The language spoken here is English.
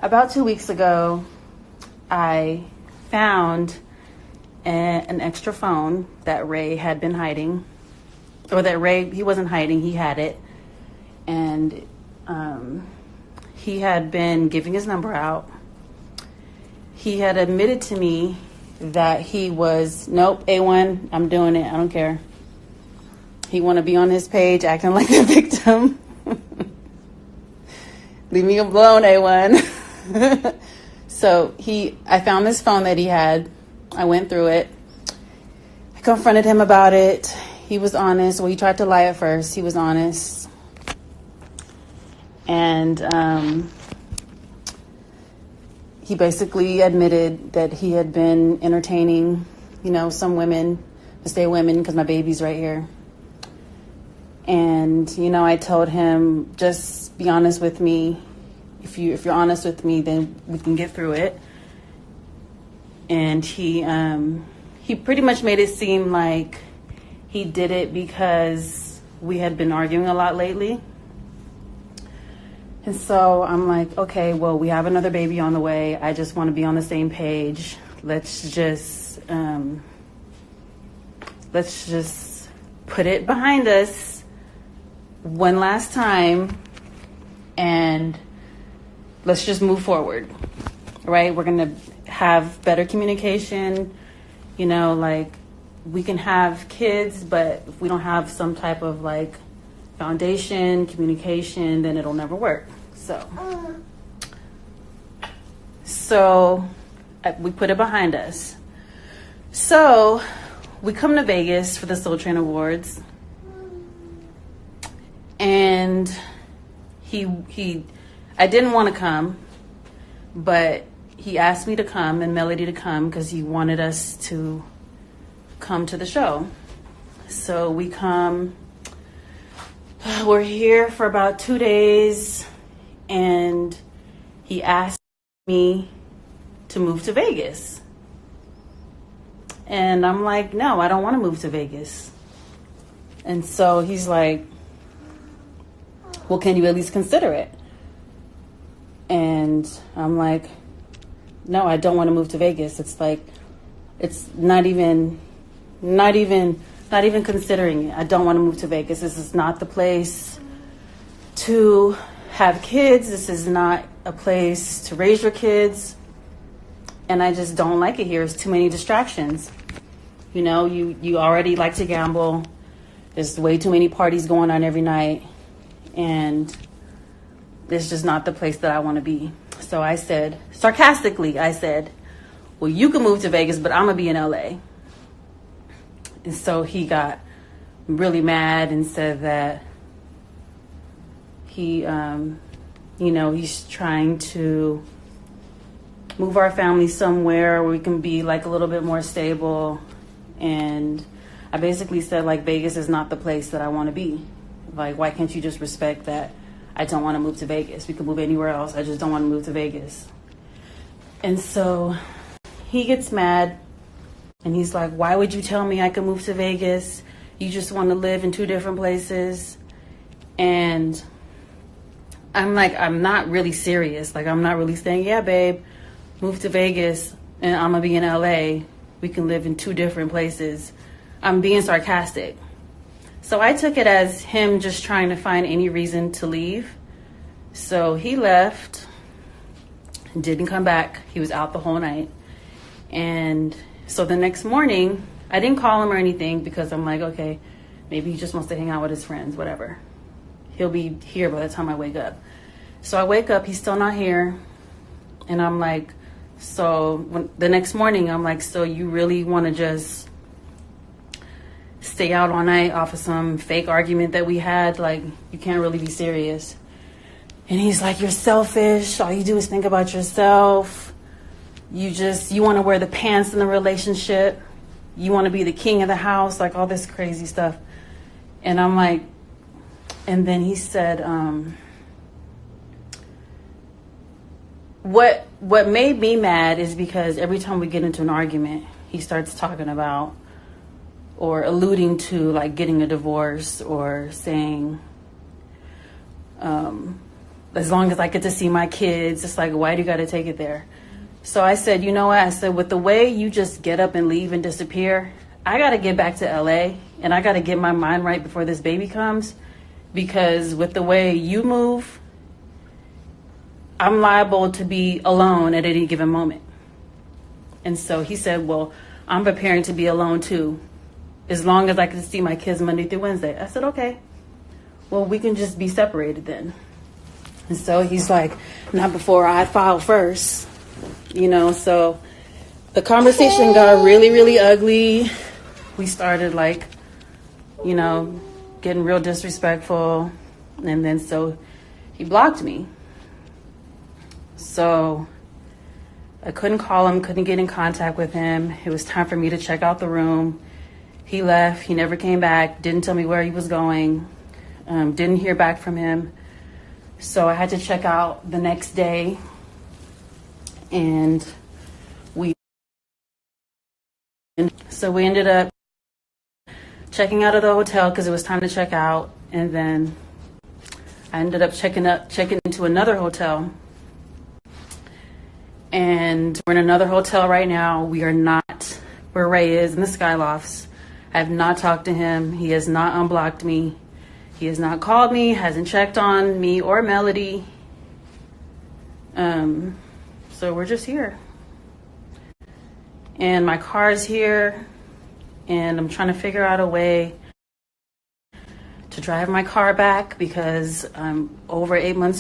About 2 weeks ago, I found an extra phone that Ray had been hiding, or that Ray, he wasn't hiding, he had it. And he had been giving his number out. He had admitted to me that he was, nope, A1, I'm doing it, I don't care. He want to be on his page acting like a victim. Leave me alone, A1. So I found this phone that he had. I went through it. I confronted him about it. He was honest. Well, he tried to lie at first. He was honest. And he basically admitted that he had been entertaining, some women, I say women because my baby's right here. And, I told him, just be honest with me. If you're honest with me, then we can get through it. And he pretty much made it seem like he did it because we had been arguing a lot lately. And so I'm like, okay, well, we have another baby on the way. I just want to be on the same page. Let's just put it behind us one last time and let's just move forward, right? We're going to have better communication, we can have kids, but if we don't have some type of foundation, communication, then it'll never work. So we put it behind us. So we come to Vegas for the Soul Train Awards, and I didn't want to come, but he asked me to come and Melody to come because he wanted us to come to the show. So we come. We're here for about 2 days, and he asked me to move to Vegas. And I'm like, no, I don't want to move to Vegas. And so he's like, well, can you at least consider it? And I'm like, no, I don't want to move to Vegas. It's not even considering it. I don't want to move to Vegas. This is not the place to have kids. This is not a place to raise your kids. And I just don't like it here. It's too many distractions. You already like to gamble. There's way too many parties going on every night. And it's just not the place that I want to be. So I said, sarcastically, well, you can move to Vegas, but I'm going to be in LA. And so he got really mad and said that he's trying to move our family somewhere where we can be a little bit more stable. And I basically said Vegas is not the place that I want to be. Why can't you just respect that I don't want to move to Vegas? We can move anywhere else. I just don't want to move to Vegas. And so he gets mad. And he's like, why would you tell me I could move to Vegas? You just want to live in two different places. And I'm like, I'm not really serious. I'm not really saying, yeah, babe, move to Vegas and I'm going to be in LA. We can live in two different places. I'm being sarcastic. So I took it as him just trying to find any reason to leave. So he left, didn't come back. He was out the whole night. And so the next morning, I didn't call him or anything because I'm like, okay, maybe he just wants to hang out with his friends, whatever. He'll be here by the time I wake up. So I wake up, he's still not here. And I'm like, the next morning, I'm like, so you really want to just stay out all night off of some fake argument that we had? You can't really be serious. And he's like, you're selfish. All you do is think about yourself. You want to wear the pants in the relationship. You want to be the king of the house, all this crazy stuff. And I'm like, and then he said, what made me mad is because every time we get into an argument, he starts talking about or alluding to getting a divorce or saying, as long as I get to see my kids, it's like, why do you got to take it there? So I said, you know what? I said, with the way you just get up and leave and disappear, I got to get back to LA and I got to get my mind right before this baby comes, because with the way you move, I'm liable to be alone at any given moment. And so he said, well, I'm preparing to be alone too, as long as I can see my kids Monday through Wednesday. I said, okay, well, we can just be separated then. And so he's like, not before I file first, you know. So the conversation got really, really ugly. We started like, you know, getting real disrespectful. And then so he blocked me. So I couldn't call him, couldn't get in contact with him. It was time for me to check out the room. He left, he never came back, didn't tell me where he was going, didn't hear back from him. So I had to check out the next day, and we ended up checking out of the hotel because it was time to check out. And then I ended up checking into another hotel. And we're in another hotel right now. We are not where Ray is in the Skylofts. I have not talked to him. He has not unblocked me. He has not called me, hasn't checked on me or Melody. So we're just here. And my car is here, and I'm trying to figure out a way to drive my car back because I'm over 8 months